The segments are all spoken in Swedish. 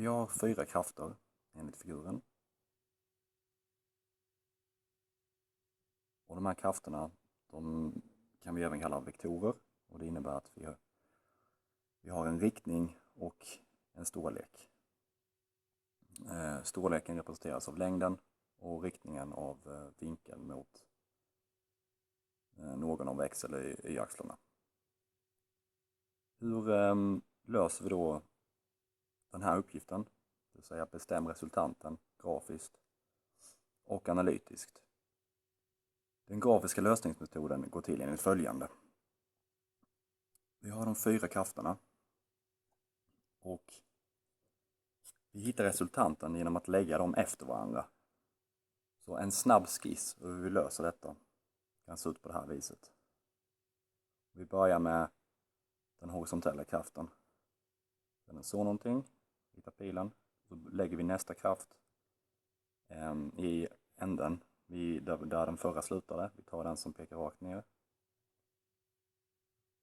Vi har 4 krafter enligt figuren. Och de här krafterna, de kan vi även kalla vektorer. Och det innebär att vi har en riktning och en storlek. Storleken representeras av längden och riktningen av vinkeln mot någon av x eller y-axlarna. Hur löser vi då den här uppgiften? Det vill säga bestäm resultanten grafiskt och analytiskt. Den grafiska lösningsmetoden går till enligt följande. Vi har de 4 krafterna och vi hittar resultanten genom att lägga dem efter varandra. Så en snabb skiss över hur vi löser detta kan se ut på det här viset. Vi börjar med den horisontella kraften. Den är så någonting, hittar pilen, så lägger vi nästa kraft i änden där den förra slutade. Vi tar den som pekar rakt ner.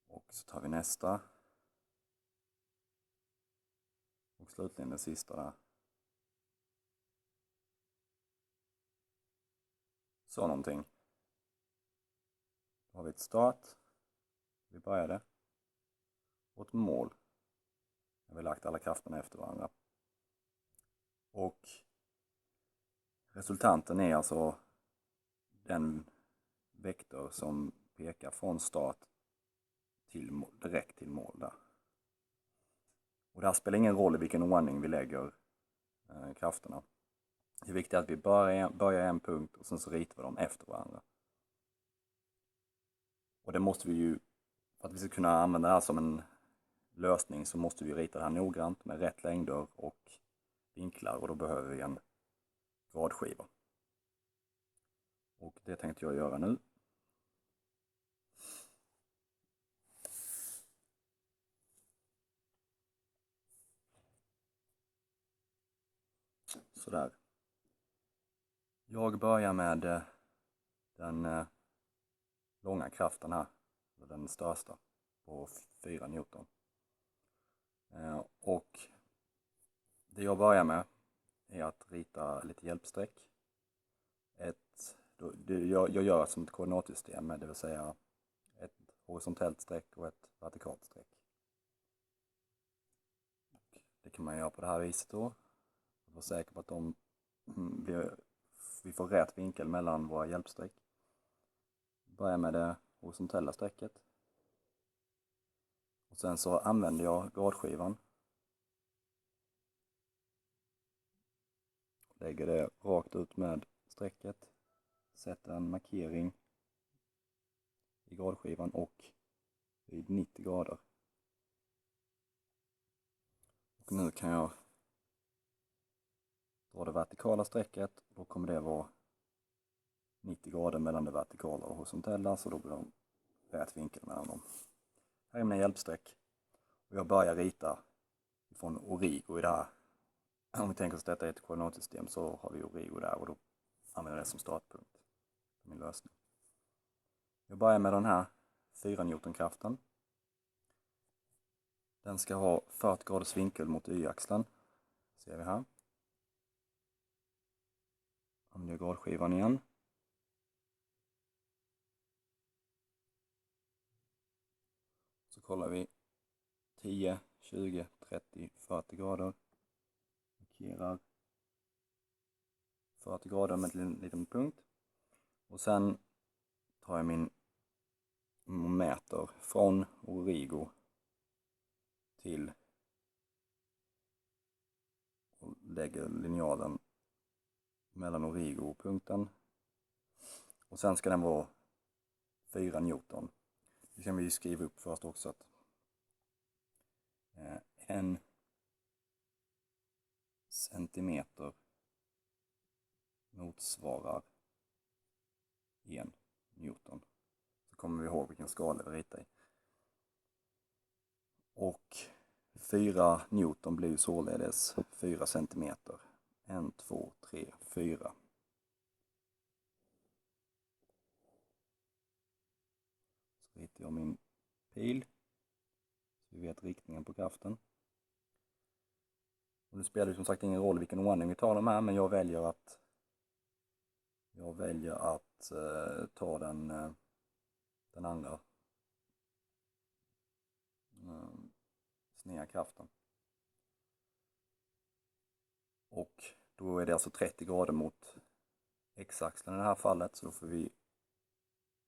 Och så tar vi nästa. Och slutligen den sista där. Så någonting. Då har vi ett start. Vi började. Och ett mål. Vi har lagt alla krafterna efter varandra. Och resultanten är alltså den vektor som pekar från start direkt till mål där. Och det här spelar ingen roll i vilken ordning vi lägger krafterna. Det är viktigt att vi börjar i en punkt och sen så ritar vi dem efter varandra. Och det måste vi ju, för att vi ska kunna använda det här som en lösning så måste vi rita det här noggrant med rätt längder och vinklar och då behöver vi en gradskiva. Och det tänkte jag göra nu. Sådär. Jag börjar med den långa kraften här, den största, på 4 Newton. Och det jag börjar med är att rita lite hjälpsträck. Jag gör som ett koordinatsystem, det vill säga ett horisontellt streck och ett vertikalt streck. Det kan man göra på det här viset då. Jag var säker på att vi får rätt vinkel mellan våra hjälpsträck. Börjar med det horisontella strecket. Och sen så använder jag gradskivan. Lägger det rakt ut med strecket. Sätter en markering i gradskivan och vid 90 grader. Och nu kan jag dra det vertikala strecket. Då kommer det vara 90 grader mellan det vertikala och horisontella, så då blir de rätt vinkel mellan dem. Här är mina hjälpsträck. Och jag börjar rita från origo i det här. Om vi tänker oss att detta är ett koordinatsystem så har vi origo där och då använder jag det som startpunkt för min lösning. Jag börjar med den här 4 Newtonkraften. Den ska ha 40 graders vinkel mot y-axeln. Ser vi här. Använder gradskivan igen. Så kollar vi 10, 20, 30, 40 grader. Markerar 40 grader med en liten punkt. Och sen tar jag min mäter från origo till och lägger linjalen mellan origo och punkten. Och sen ska den vara 4 Newton. Det kan vi ju skriva upp först också att 1 centimeter motsvarar 1 Newton. Så kommer vi ihåg vilken skala vi ritar i. Och 4 Newton blir således 4 centimeter. 1, 2, 3, 4. Så ritar jag min pil. Så vi vet riktningen på kraften. Och det spelar ju som sagt ingen roll vilken ordning vi tar dem här, men jag väljer att ta den andra sneda kraften. Och då är det alltså 30 grader mot x-axeln i det här fallet, så då får vi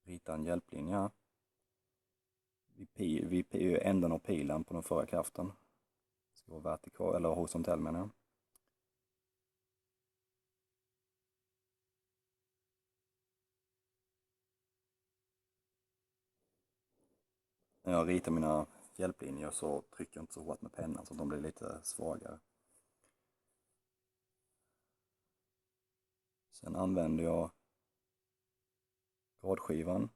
rita en hjälplinje här. Vid änden av pilen på den förra kraften. Det ska vara vertikal eller horisontell menar jag. När jag ritar mina hjälplinjer så trycker jag inte så hårt med pennan så att de blir lite svagare. Sen använder jag gradskivan.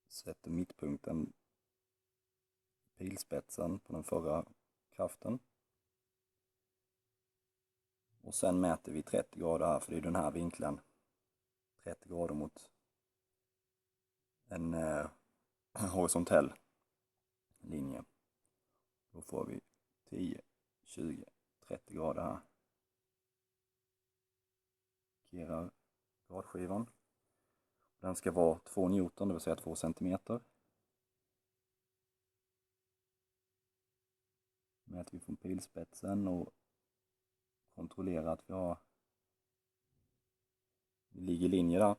Sätter mittpunkten pilspetsen på den förra kraften. Och sen mäter vi 30 grader här, för det är den här vinkeln. 30 grader mot en horisontell linje. Då får vi 10, 20, 30 grader här. Markerar gradskivan. Den ska vara 2 Newton, det vill säga 2 centimeter. Mäter vi från pilspetsen och kontrollerar att vi ligger i linje där.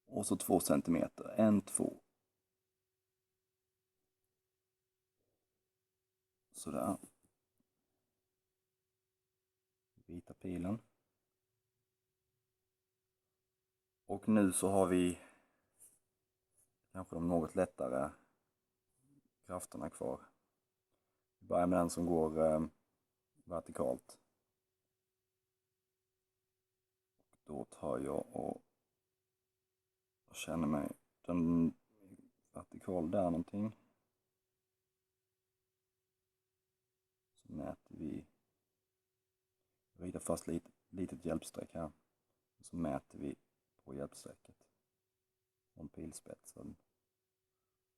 Och så 2 centimeter. 1, 2. Sådär. Vita pilen. Och nu så har vi kanske de något lättare krafterna kvar. Vi börjar med den som går vertikalt. Då tar jag och känner mig den vertikal där någonting. Så mäter vi. Jag ritar först litet hjälpsträck här. Så mäter vi på hjälpsträcket. Från pilspetsen.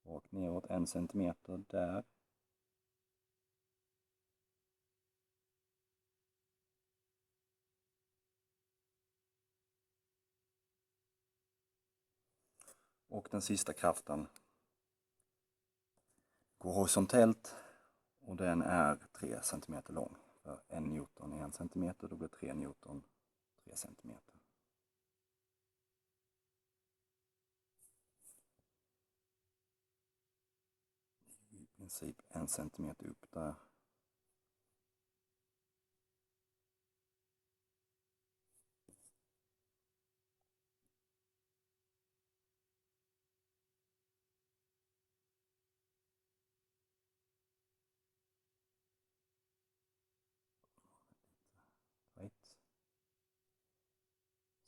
Och neråt 1 centimeter där. Och den sista kraften går horisontellt och den är 3 cm lång. För 1 Newton är 1 cm, då blir 3 Newton 3 cm. I princip 1 cm upp där.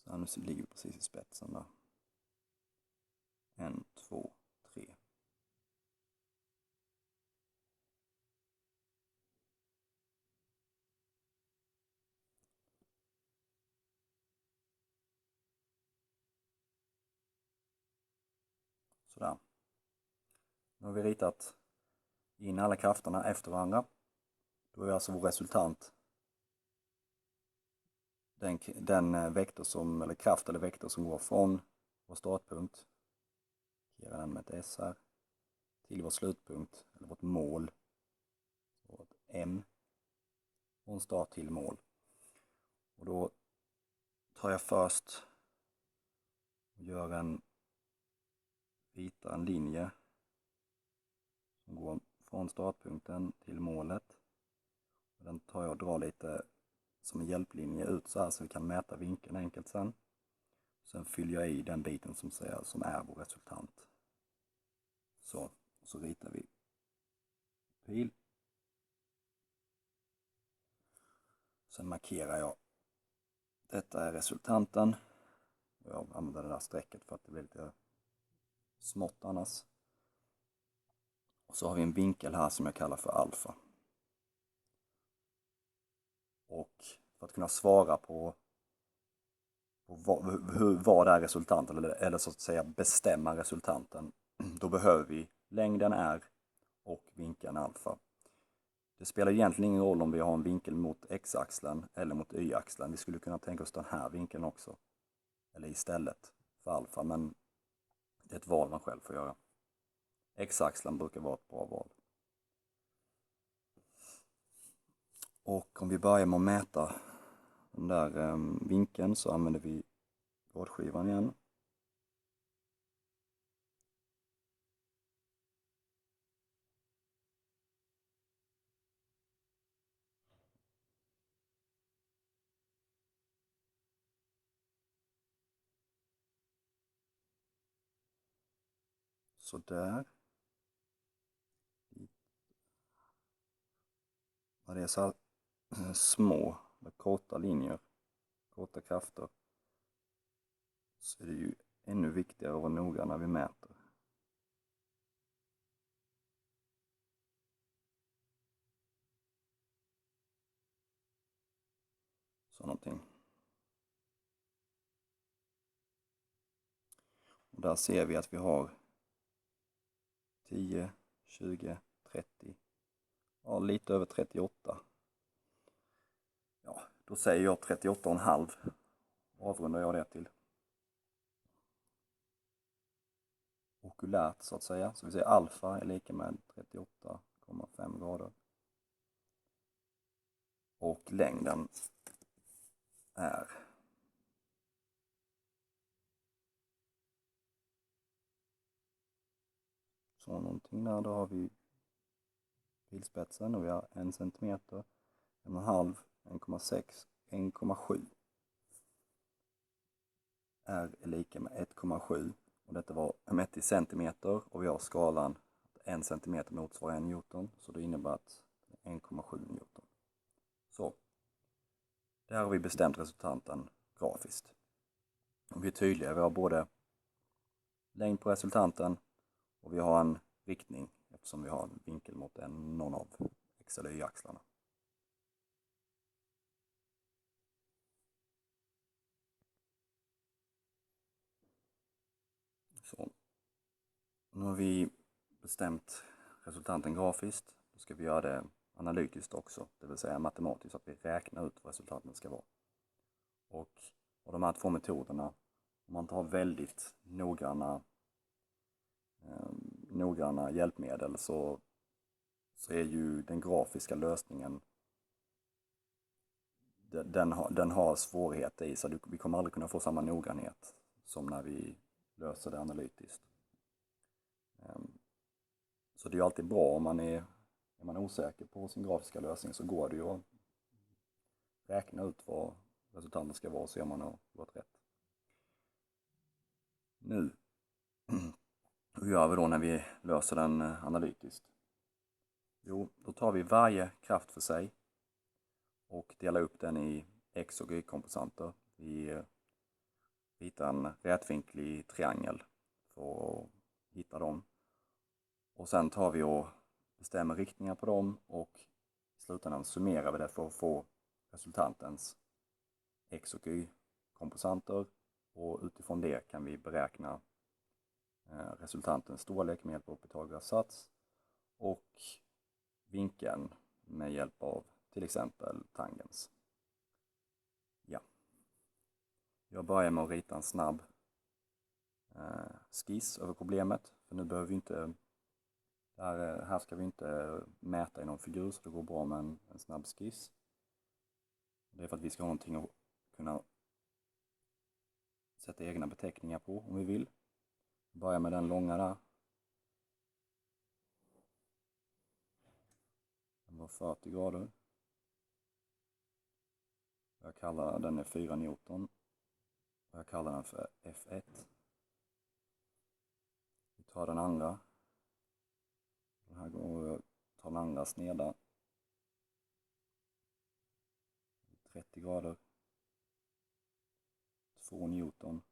Så här, nu ligger vi precis i spetsen där. 1, 2, 3. Sådär. Nu har vi ritat in alla krafterna efter varandra. Då är alltså vår resultant den vektor som, eller kraft eller vektor som går från vår startpunkt, markerar den med ett S här, till vår slutpunkt, eller vårt mål, vårt M, från start till mål. Och då tar jag först och ritar en linje som går från startpunkten till målet. Och den tar jag och drar lite som en hjälplinje ut så här så vi kan mäta vinkeln enkelt sen. Sen fyller jag i den biten som är vår resultant. Så ritar vi pil. Sen markerar jag. Detta är resultanten. Jag använder det där strecket för att det blir lite smått annars. Och så har vi en vinkel här som jag kallar för alfa. Och för att kunna svara på vad är resultanten, eller så att säga bestämma resultanten, då behöver vi längden är och vinkeln alfa. Det spelar egentligen ingen roll om vi har en vinkel mot x-axeln eller mot y-axeln. Vi skulle kunna tänka oss den här vinkeln också. Eller istället för alfa, men det är ett val man själv får göra. X-axeln brukar vara ett bra val. Och om vi börjar med att mäta den där vinkeln så använder vi gradskivan igen. Så där. När det är så här små med korta linjer, korta krafter, så är det ju ännu viktigare att vara noga när vi mäter. Så någonting. Och där ser vi att vi har 10, 20, 30, ja lite över 38. Ja, då säger jag 38,5. Avrundar jag det till. Okulärt så att säga. Så vi säger alfa är lika med 38,5 grader. Och längden är så någonting där. Då har vi pilspetsen och vi har 1 centimeter, 1,5, 1,6, 1,7. R är lika med 1,7 och detta var mätt i centimeter och vi har skalan att 1 centimeter motsvarar 1 Newton, så det innebär att 1,7 Newton. Så, där har vi bestämt resultanten grafiskt. Och vi är tydliga, vi har både längd på resultanten och vi har en riktning eftersom vi har en vinkel mot någon av x eller y-axlarna. Så. Nu har vi bestämt resultanten grafiskt. Då ska vi göra det analytiskt också, det vill säga matematiskt, så att vi räknar ut vad resultaten ska vara. Och de här två metoderna, om man tar väldigt noggranna hjälpmedel så är ju den grafiska lösningen, den har svårigheter i sig. Vi kommer aldrig kunna få samma noggrannhet som när vi löser det analytiskt. Så det är ju alltid bra om man är osäker på sin grafiska lösning, så går det ju att räkna ut vad resultaten ska vara och se om man har gått rätt. Nu, hur gör vi då när vi löser den analytiskt? Jo, då tar vi varje kraft för sig och delar upp den i x och y-komponenter. Vi ritar en rätvinklig triangel för att hitta dem. Och sen tar vi och bestämmer riktningar på dem och i slutändan summerar vi det för att få resultantens x och y-komponenter. Och utifrån det kan vi beräkna resultantens storlek med hjälp av Pythagoras sats och vinkeln med hjälp av till exempel tangens. Ja. Jag börjar med att rita en snabb skiss över problemet. För nu behöver vi inte, här ska vi inte mäta i någon figur, så det går bra med en snabb skiss. Det är för att vi ska ha någonting att kunna sätta egna beteckningar på om vi vill. Börja med den långa där. Den var 40 grader. Jag kallar den 4 Newton. Jag kallar den för F1. Vi tar den andra. Den här går att ta den andra sneda. 30 grader. 2 Newton.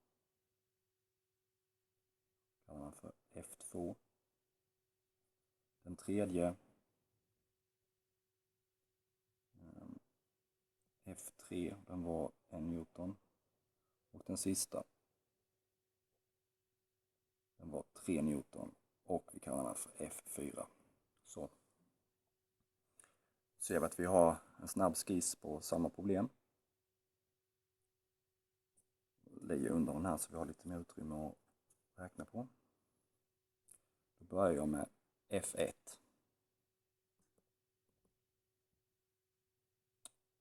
Kallar den för F2. Den tredje. F3, den var 1 Newton. Och den sista, den var 3 Newton. Och vi kallar den för F4. Så. Ser vi att vi har en snabb skiss på samma problem. Lägger under den här så vi har lite mer utrymme att räkna på. Då börjar jag med F1.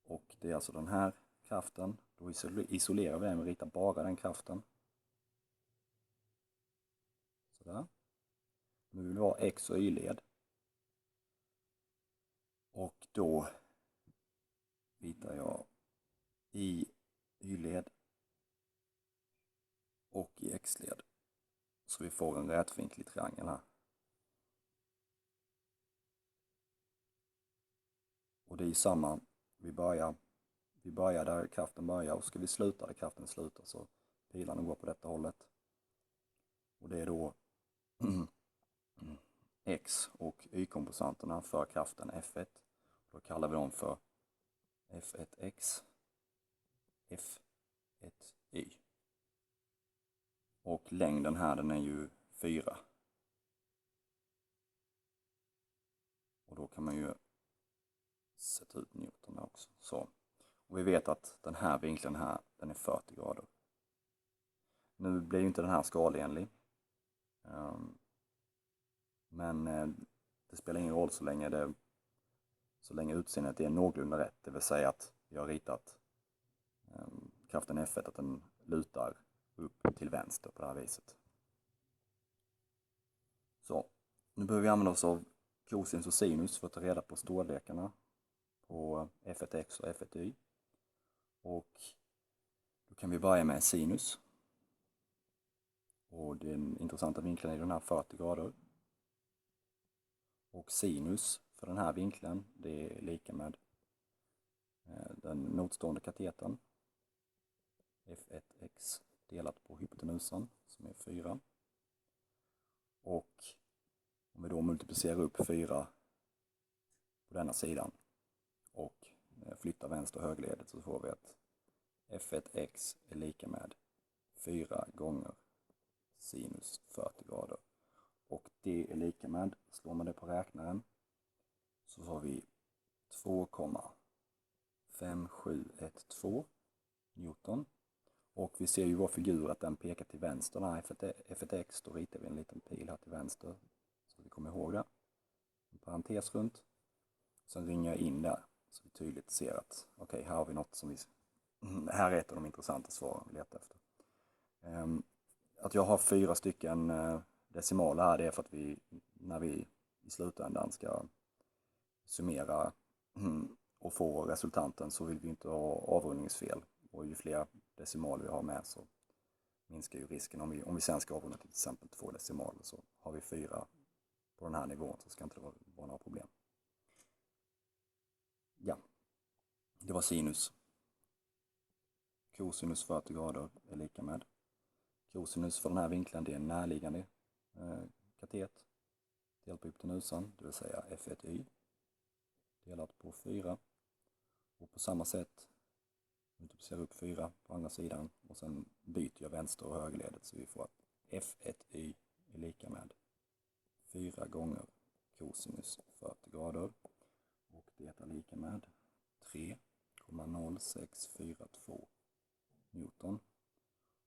Och det är alltså den här kraften. Då isolerar vi den och ritar bara den kraften. Sådär. Nu vill vi ha X och Y-led. Och då ritar jag i Y-led och i X-led. Så vi får en rätvinklig triangel här. Och det är ju samma, vi börjar där kraften börjar och ska vi sluta där kraften slutar så pilarna går på detta hållet. Och det är då X och Y-komponenterna för kraften F1. Då kallar vi dem för F1X, F1Y. Och längden här den är ju 4. Och då kan man ju sätta ut Newton också. Så. Och vi vet att den här vinkeln här, den är 40 grader. Nu blir ju inte den här skalenlig. Men det spelar ingen roll så länge utseendet är någorlunda rätt. Det vill säga att vi har ritat kraften F1 att den lutar upp till vänster på det här viset. Så, nu behöver vi använda oss av cosinus och sinus för att ta reda på storlekarna på F1X och F1Y. Och då kan vi börja med sinus. Och den intressanta vinkeln är den här 40 grader. Och sinus för den här vinkeln det är lika med den motstående katetern. F1x delat på hypotenusan som är 4. Och om vi då multiplicerar upp 4 på denna sidan och flyttar vänster och högerledet så får vi att F1x är lika med 4 gånger sinus 40 grader. Och det är lika med, slår man det på räknaren, så har vi 2,5712 Newton. Och vi ser ju vår figur att den pekar till vänster. Den här F1x, då ritar vi en liten pil här till vänster. Så vi kommer ihåg det. En parentes runt. Sen ringar jag in där. Så vi tydligt ser att okej, här har vi något som vi... Här är ett av de intressanta svaren vi letar efter. Att jag har 4 stycken decimaler här, det är för att när vi i slutändan ska summera och få resultanten så vill vi inte ha avrundningsfel. Och ju fler decimaler vi har med så minskar ju risken. Om vi sen ska avrunda till exempel 2 decimaler så har vi 4 på den här nivån så ska inte det vara några problem. Ja, det var sinus. Cosinus 40 grader är lika med. Cosinus för den här vinkeln det är en närliggande katet delat på hypotenusan, det vill säga F1y delat på 4. Och på samma sätt multiplicerar upp 4 på andra sidan och sen byter jag vänster och högerledet så vi får att F1y är lika med 4 gånger cosinus 40 grader. Och det är lika med 3,0642 Newton.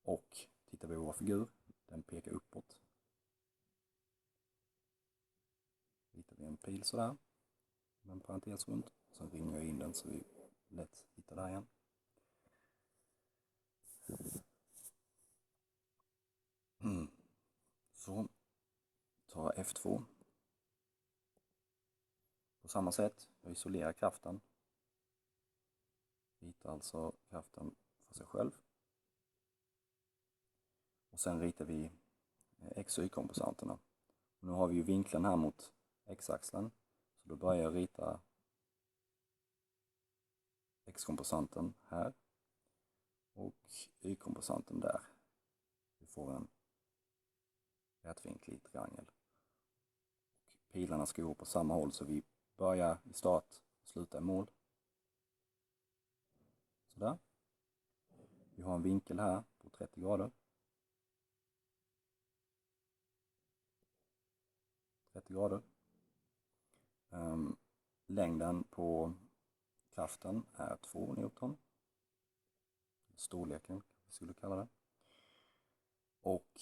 Och tittar vi på vår figur, den pekar uppåt. Ritar vi en pil sådär, med en parentes runt. Sen ringar jag in den så vi lätt hittar där igen. Så tar jag F2. På samma sätt, jag isolerar kraften. Ritar alltså kraften för sig själv. Och sen ritar vi X- och Y-komponenterna. Nu har vi ju vinkeln här mot X-axeln. Så då börjar jag rita X-komponenten här. Och Y-komponenten där. Vi får en rätvinklig triangel. Och pilarna ska gå på samma håll så vi börjar i start och slutar i mål. Sådär. Vi har en vinkel här på 30 grader. 30 grader. Längden på kraften är 2 Newton. Storleken skulle vi kalla det. Och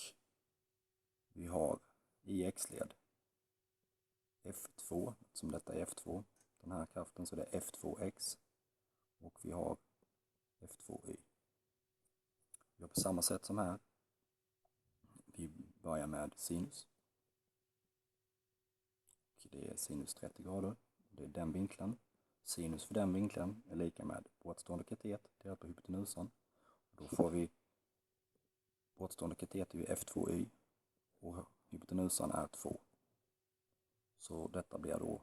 vi har i x-led F2, som detta är F2, den här kraften, så det är F2x. Och vi har F2y. Vi gör på samma sätt som här. Vi börjar med sinus. Och det är sinus 30 grader. Det är den vinkeln. Sinus för den vinkeln är lika med båtstående katet delat på hypotenusan. Då får vi båtstående katet är F2y och hypotenusan är 2. Så detta blir då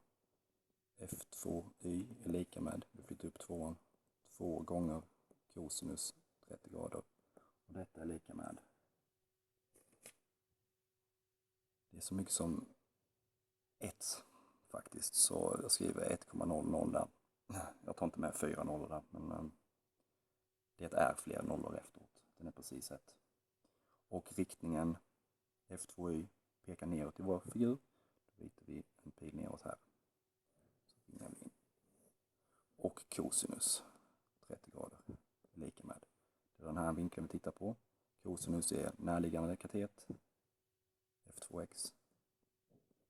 F2y är lika med, vi flyttar upp 2 gånger cosinus 30 grader. Och detta är lika med, det är så mycket som 1 faktiskt, så jag skriver 1,00 där. Jag tar inte med 4 nollor där, men det är fler nollor efteråt. Den är precis 1. Och riktningen F2y pekar neråt i vår figur. Då ritar vi en pil neråt här. Så ringar vi in. Och cosinus 30 grader är lika med. Det är den här vinkeln vi tittar på. Cosinus är närliggande katet. F2x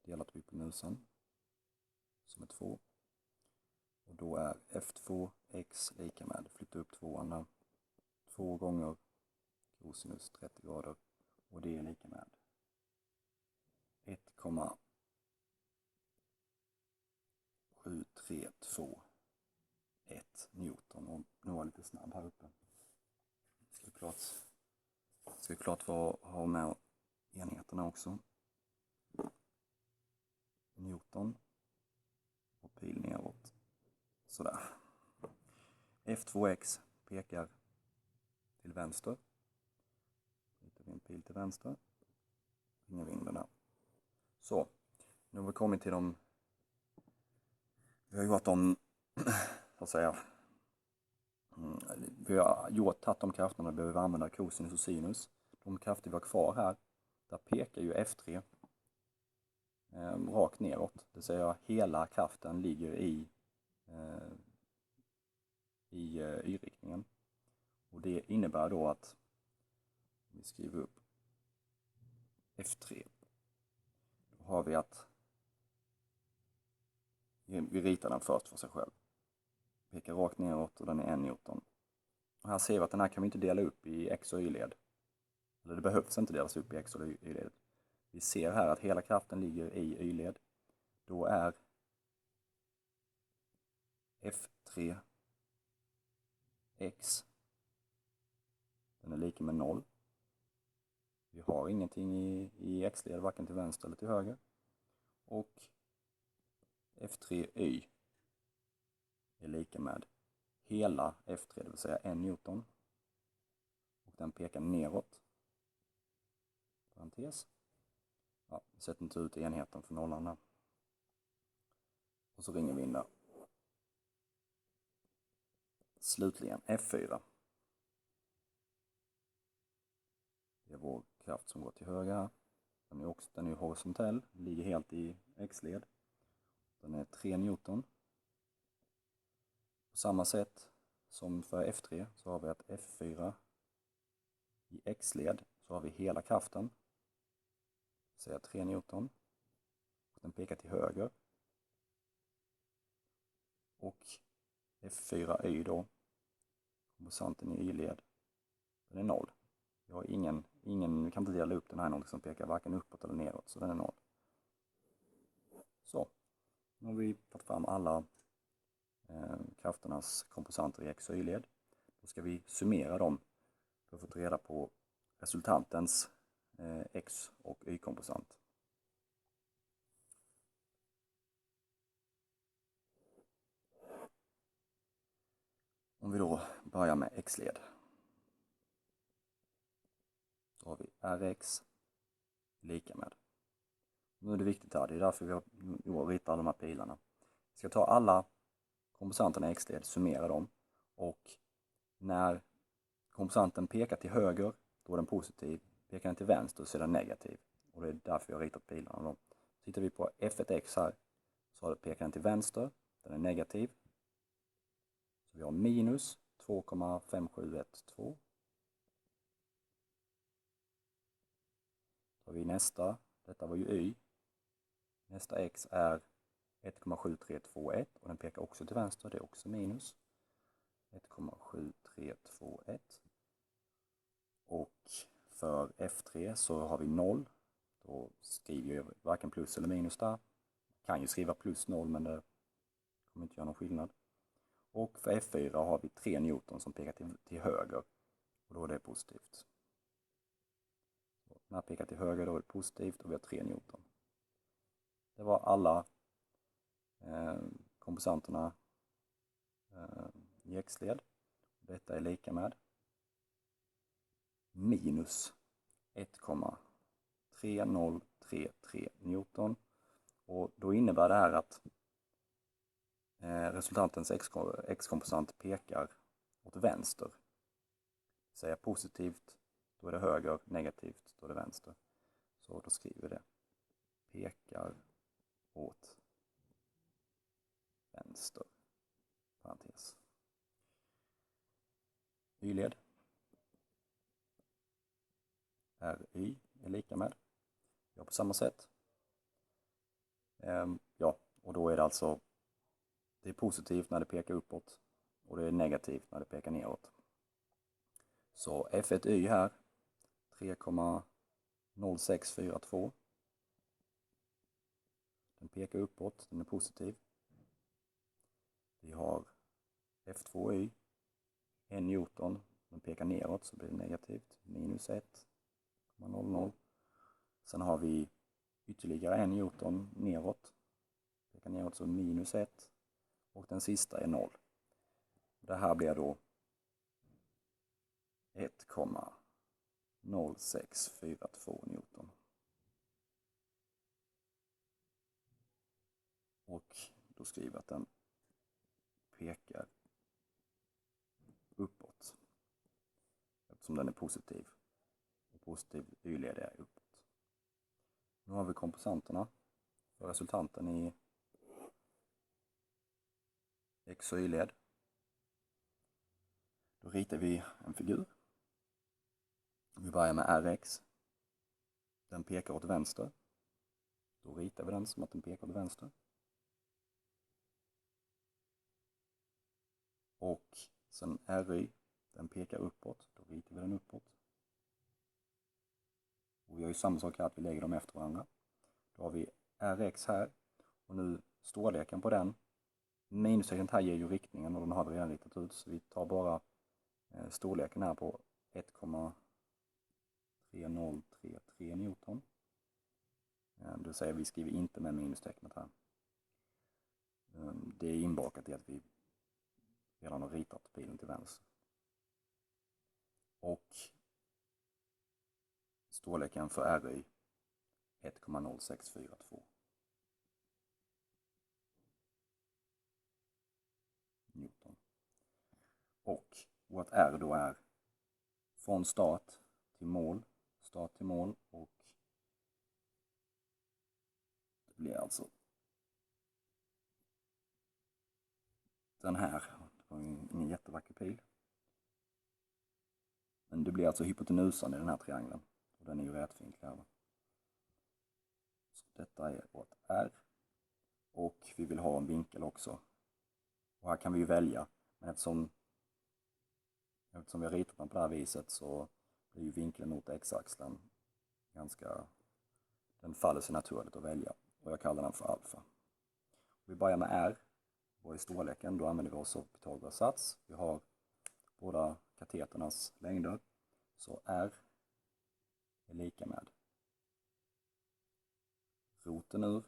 delat på hypotenusan som är 2. Och då är F2x lika med, flytta upp 2 där, 2 gånger cosinus 30 grader. Och det är lika med 1,7321 Newton. Och nu var jag lite snabb här uppe. Ska klart ha med enheterna också. Newton och pil neråt. Sådär. F2x pekar till vänster. Ritar vi en pil till vänster. Ringar vi in den här. Så, nu har vi kommit till vi har gjort dem, så att säga, vi har tagit de krafterna, behöver vi använda cosinus och sinus. De krafter vi har kvar här, där pekar ju F3 rakt neråt. Det vill säga hela kraften ligger i y-riktningen. Och det innebär då att vi skriver upp F3. Då har vi att vi ritar den först för sig själv. Pekar rakt neråt och den är 1 Newton. Och här ser vi att den här kan vi inte dela upp i x och y-led. Eller det behövs inte delas upp i x och y-led. Vi ser här att hela kraften ligger i y-led. Då är F3x, den är lika med 0. Vi har ingenting i x-led, varken till vänster eller till höger. Och F3y är lika med hela F3, det vill säga 1 Newton. Och den pekar neråt. Parentes. Ja, vi sätter inte ut enheten för nollan där. Och så ringer vi in där. Slutligen F4. Det är vår kraft som går till höger här. Den är horisontell, ligger helt i x-led. Den är 3 Newton. På samma sätt som för F3 så har vi att F4 i x-led så har vi hela kraften. Säger 3 Newton. Den pekar till höger. Och F4y då, komposanten i y-led, den är 0. Vi har vi kan inte dela upp den här något som pekar varken uppåt eller neråt, så den är 0. Så, nu har vi fått fram alla krafternas komposanter i x och y-led. Då ska vi summera dem för att få reda på resultantens x och y-komposant. Om vi då börjar med x-led. Då har vi Rx lika med. Nu är det viktigt här, det är därför vi ritar de här pilarna. Vi ska ta alla komposanterna i x-led, summera dem. Och när komposanten pekar till höger, då är den positiv. Pekar den till vänster så är den negativ. Och det är därför jag har ritat pilarna då. Tittar vi på F1x här, så så pekar den till vänster, den är negativ. Så vi har minus 2,5712. Då har vi nästa, detta var ju y. Nästa x är 1,7321 och den pekar också till vänster, det är också minus 1,7321. Och för F3 så har vi 0. Då skriver jag varken plus eller minus där. Kan ju skriva plus 0 men det kommer inte göra någon skillnad. Och för F4 har vi 3 Newton som pekar till höger och då är det positivt. Så den här pekar till höger, då är det positivt och vi har 3 Newton. Det var alla komposanterna i x-led. Detta är lika med minus 1,3033 Newton. Och då innebär det här att resultantens x-komposant pekar åt vänster. Säga positivt, då är det höger, negativt, då är det vänster. Så då skriver vi det. Pekar åt vänster. Parentes. Y-led. RY är lika med. Ja, på samma sätt. Ja, och då är det alltså det är positivt när det pekar uppåt och det är negativt när det pekar neråt. Så F1Y här 3,0642. Den pekar uppåt, den är positiv. Vi har F2Y 1 Newton, den pekar neråt så blir det negativt, minus 1,00. Sen har vi ytterligare 1 Newton neråt, pekar neråt så minus 1 och den sista är 0. Det här blir då 1,0642 Newton. Och då skriver jag att den pekar uppåt eftersom den är positiv. Och positiv y-led är uppåt. Nu har vi komposanterna för resultanten i x och y-led. Då ritar vi en figur. Vi börjar med Rx. Den pekar åt vänster. Då ritar vi den som att den pekar åt vänster. Och sen RY, den pekar uppåt. Då ritar vi den uppåt. Och vi har ju samma sak här att vi lägger dem efter varandra. Då har vi Rx här. Och nu storleken på den. Minustecknet här ger ju riktningen och den har vi redan ritat ut. Så vi tar bara storleken här på 1,3033 Newton. Det vill säga vi skriver inte med minustecknet här. Det är inbakat i att vi redan har ritat pilen till vänster. Och storleken för RY 1,0642 Newton. Och vårt R då är från start till mål och det blir alltså den här. Det var ingen jättevacker pil. Men det blir alltså hypotenusan i den här triangeln. Och den är ju rätvinklig här. Så detta är vårt R. Och vi vill ha en vinkel också. Och här kan vi ju välja. Men eftersom vi har ritat den på det här viset så blir ju vinkeln mot x-axeln den faller sig naturligt att välja. Och jag kallar den för alfa. Vi börjar med R. Vad är storleken? Då använder vi oss av Pythagoras sats. Vi har båda kateternas längder. Så R är lika med roten ur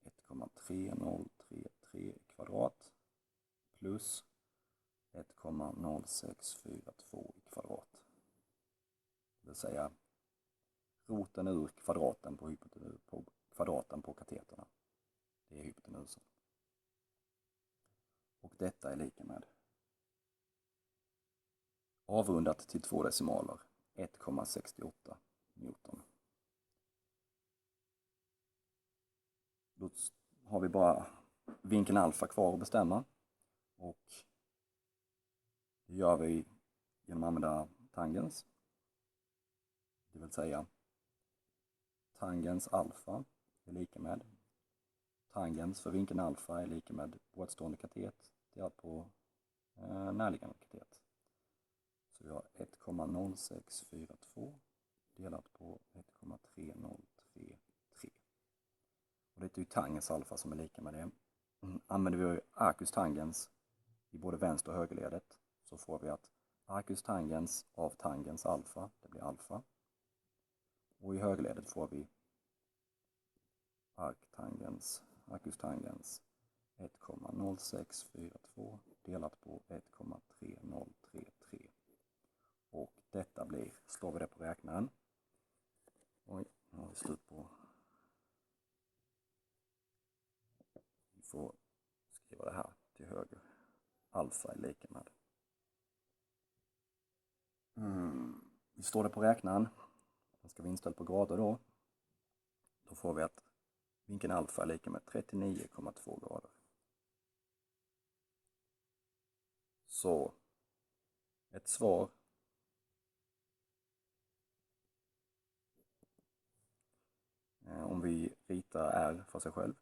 1,3033 kvadrat plus 1,0642 i kvadrat. Det vill säga roten ur kvadraten på kvadraten på kateterna. Det är hypotenusen. Och detta är lika med avrundat till 2 decimaler 1,68 Newton. har vi bara vinkeln alfa kvar att bestämma. Och det gör vi genom att använda tangens. Det vill säga tangens alfa är lika med tangens för vinkeln alfa är lika med bortstående katet delat på närliggande katet. Så vi har 1,0642 delat på 1,3033. Och det är ju tangens alfa som är lika med det. Använder vi arcus tangens i både vänster och högerledet så får vi att arcus tangens av tangens alfa, det blir alfa. Och i högerledet får vi arcus tangens 1,0642 delat på 1,3033. Och detta blir, slår vi det på räknaren. Oj, nu har vi slut på. Vi får skriva det här till höger. Alfa är lika med. Vi står det på räknaren. Den ska vi inställa på grader då. Då får vi att vinkeln alfa är lika med 39,2 grader. Så ett svar om vi ritar R för sig själv.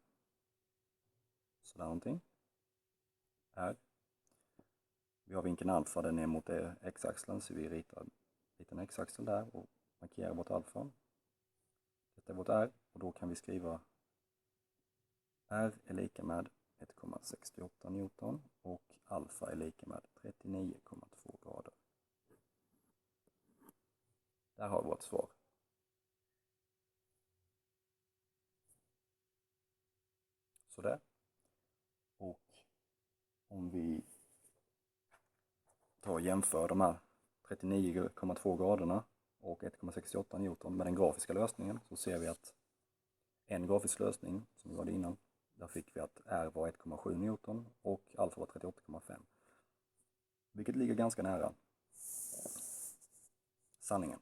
Sådär någonting. R. Vi har vinkeln alfa, den är mot x-axeln, så vi ritar en liten x-axel där och markerar vårt alfa. Detta är vårt R och då kan vi skriva R är lika med 1,68 Newton och alfa är lika med 39,2 grader. Där har vi vårt svar. Sådär. Och om vi tar och jämför de här 39,2 graderna och 1,68 Newton med den grafiska lösningen så ser vi att en grafisk lösning, som vi var innan, där fick vi att R var 1,7 Newton och alfa var 38,5. Vilket ligger ganska nära sanningen.